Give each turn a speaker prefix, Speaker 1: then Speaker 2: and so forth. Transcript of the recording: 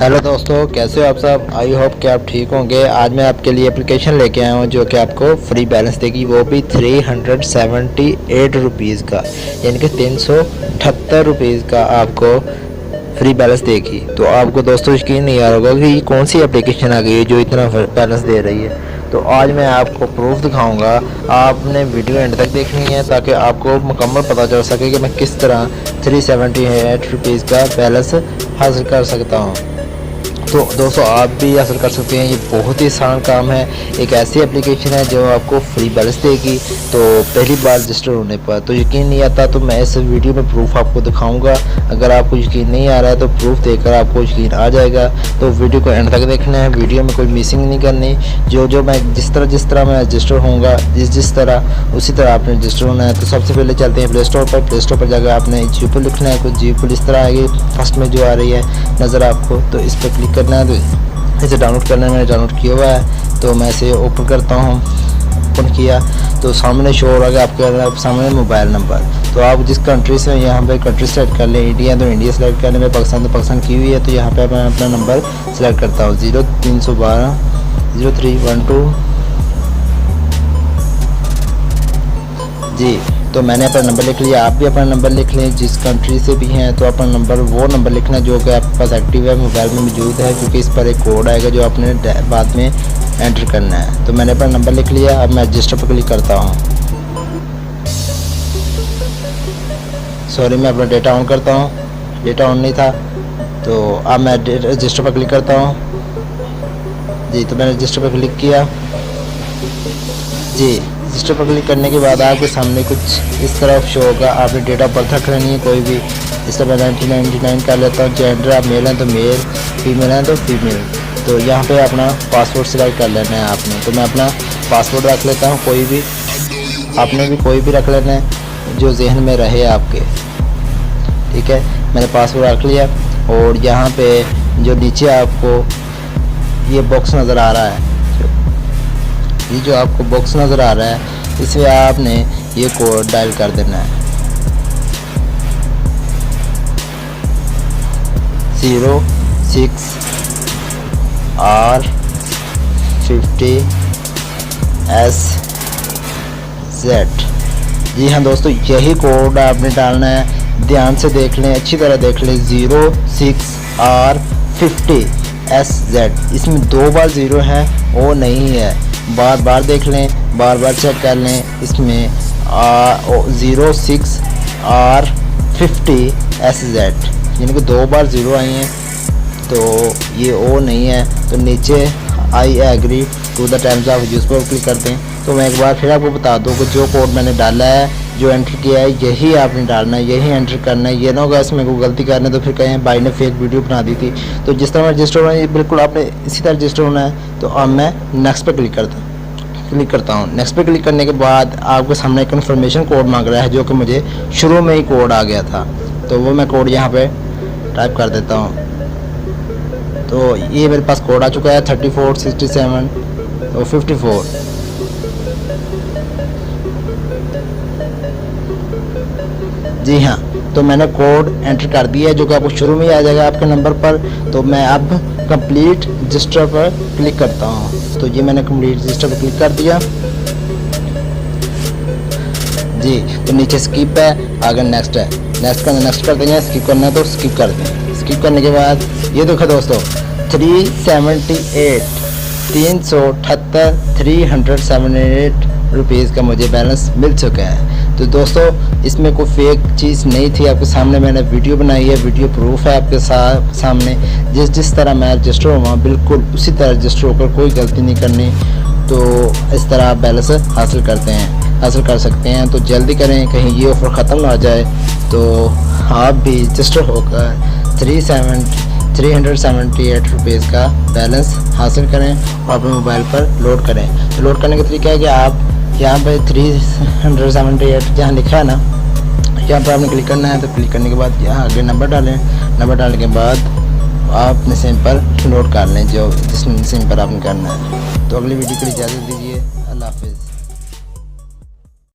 Speaker 1: Hello दोस्तों, कैसे हो आप सब। आई होप कि आप ठीक होंगे। आज मैं आपके लिए एप्लीकेशन लेके आया हूँ जो कि आपको फ्री बैलेंस देगी, वो भी 378 रुपीज़ का, यानी कि 378 रुपीज़ का आपको फ्री बैलेंस देगी। तो आपको दोस्तों यकीन नहीं आ रहा होगा कि ये कौन सी एप्लीकेशन आ गई है जो इतना बैलेंस दे रही है। तो आज मैं आपको प्रूफ दिखाऊंगा। आपने वीडियो एंड तक देखनी है ताकि आपको मुकम्मल पता चल सके कि मैं किस तरह 378 रुपीज़ का बैलेंस हासिल कर सकता हूँ। तो दोस्तों आप भी हासिल कर सकते हैं। ये बहुत ही आसान काम है। एक ऐसी एप्लीकेशन है जो आपको फ्री बैलेंस देगी। तो पहली बार रजिस्टर होने पर तो यकीन नहीं आता, तो मैं इस वीडियो में प्रूफ आपको दिखाऊंगा। अगर आपको यकीन नहीं आ रहा है तो प्रूफ देकर आपको यकीन आ जाएगा। तो वीडियो को एंड तक देखना है, वीडियो में कोई मिसिंग नहीं करनी। जो मैं जिस तरह मैं रजिस्टर होऊंगा, जिस तरह उसी तरह आपने रजिस्टर होना है। तो सबसे पहले चलते हैं प्ले स्टोर पर जाकर आपने जीपो लिखना है। कुछ जीपो इस तरह आएगी, फर्स्ट में जो आ रही है नज़र आपको, तो इस पर क्लिक करना है। तो इसे डाउनलोड करना है, मैंने डाउनलोड किया हुआ है। तो मैं इसे ओपन करता हूँ। ओपन किया तो सामने शो हो रहा है आपके सामने मोबाइल नंबर। तो आप जिस कंट्री से, यहाँ पे कंट्री सेलेक्ट कर लें। इंडिया तो इंडिया सेलेक्ट कर लें। मैं पाकिस्तान तो पाकिस्तान की हुई है। तो यहाँ पे मैं अपना नंबर सेलेक्ट करता हूँ 0312 0312 जी। तो मैंने अपना नंबर लिख लिया। आप भी अपना नंबर लिख लें, जिस कंट्री से भी हैं तो अपना नंबर, वो नंबर लिखना जो कि आपके पास एक्टिव है, मोबाइल में मौजूद है, क्योंकि इस पर एक कोड आएगा जो आपने बाद में एंटर करना है। तो मैंने अपना नंबर लिख लिया। अब मैं रजिस्टर पर क्लिक करता हूँ। सॉरी, मैं अपना डेटा ऑन करता हूँ, डेटा ऑन नहीं था। तो अब मैं रजिस्टर पर क्लिक करता हूँ जी। तो मैंने रजिस्टर पर क्लिक किया जी। रजिस्टर पर क्लिक करने के बाद आपके सामने कुछ इस तरह शो होगा। आपने डेट ऑफ बर्थ रख लेनी है कोई भी। इस तरह 1999 कर लेता हूँ। जेंडर आप मेल हैं तो मेल, फीमेल हैं तो फीमेल। तो यहाँ पे अपना पासपोर्ट सिलेक्ट कर लेना है आपने। तो मैं अपना पासपोर्ट रख लेता हूँ कोई भी। आपने भी कोई भी रख लेना है जो जहन में रहे आपके, ठीक है। मैंने पासपोर्ट रख लिया। और यहाँ पे जो नीचे आपको ये बॉक्स नज़र आ रहा है, ये जो आपको बॉक्स नज़र आ रहा है, इसमें आपने ये कोड डायल कर देना है 06R50SZ। जी हाँ दोस्तों, यही कोड आपने डालना है। ध्यान से देख लें, अच्छी तरह देख लें। 06R50SZ। इसमें 2 बार 0 है, वो नहीं है। बार बार देख लें, बार बार चेक कर लें। इसमें 06R50SZ, यानी कि 2 बार 0 आई हैं, तो ये ओ नहीं है। तो नीचे I agree to the terms of use पर क्लिक करते हैं। तो मैं एक बार फिर आपको बता दूँ कि जो कोड मैंने डाला है, जो एंटर किया है, यही आपने डालना है, यही एंटर करना है। ये ना होगा इसमें कोई गलती करना है तो फिर कहें भाई ने फेक वीडियो बना दी थी। तो जिस तरह रजिस्टर होना है, बिल्कुल आपने इसी तरह रजिस्टर होना है। तो अब मैं नेक्स्ट पे क्लिक करता हूँ। नेक्स्ट पे क्लिक करने के बाद आपके सामने कन्फर्मेशन कोड मांग रहा है, जो कि मुझे शुरू में ही कोड आ गया था। तो वो मैं कोड यहाँ पे टाइप कर देता हूँ। तो ये मेरे पास कोड आ चुका है 3467 तो 54। जी हाँ, तो मैंने कोड एंटर कर दिया है, जो कि आपको शुरू में ही आ जाएगा आपके नंबर पर। तो मैं अब कंप्लीट रजिस्टर पर क्लिक करता हूँ। तो ये मैंने कंप्लीट रजिस्टर पर क्लिक कर दिया जी। तो नीचे स्किप है, आगे नेक्स्ट है। नेक्स्ट कर देंगे। स्किप करना है तो स्किप कर दें। स्किप करने के बाद ये देखो दोस्तों, 378 रुपीज़ का मुझे बैलेंस मिल चुका है। तो दोस्तों इसमें कोई फेक चीज़ नहीं थी। आपके सामने मैंने वीडियो बनाई है, वीडियो प्रूफ है आपके सामने। जिस तरह मैं रजिस्टर हुआ बिल्कुल उसी तरह रजिस्टर होकर, कोई गलती नहीं करनी। तो इस तरह आप बैलेंस हासिल कर सकते हैं। तो जल्दी करें, कहीं ये ऑफ़र ख़त्म ना हो जाए। तो आप भी रजिस्टर होकर 378 रुपीज़ का बैलेंस हासिल करें और अपने मोबाइल पर लोड करें। तो लोड करने का तरीका है कि आप यहाँ पे 378 जहाँ लिखा है ना, यहाँ पर आपने क्लिक करना है। तो क्लिक करने के बाद यहाँ आगे नंबर डालें। नंबर डालने के बाद आप अपने सिम पर लोड कर लें, जो जिस सिम पर आपने करना है। तो अगली वीडियो के लिए इजाज़त दीजिए। अल्लाह हाफिज़।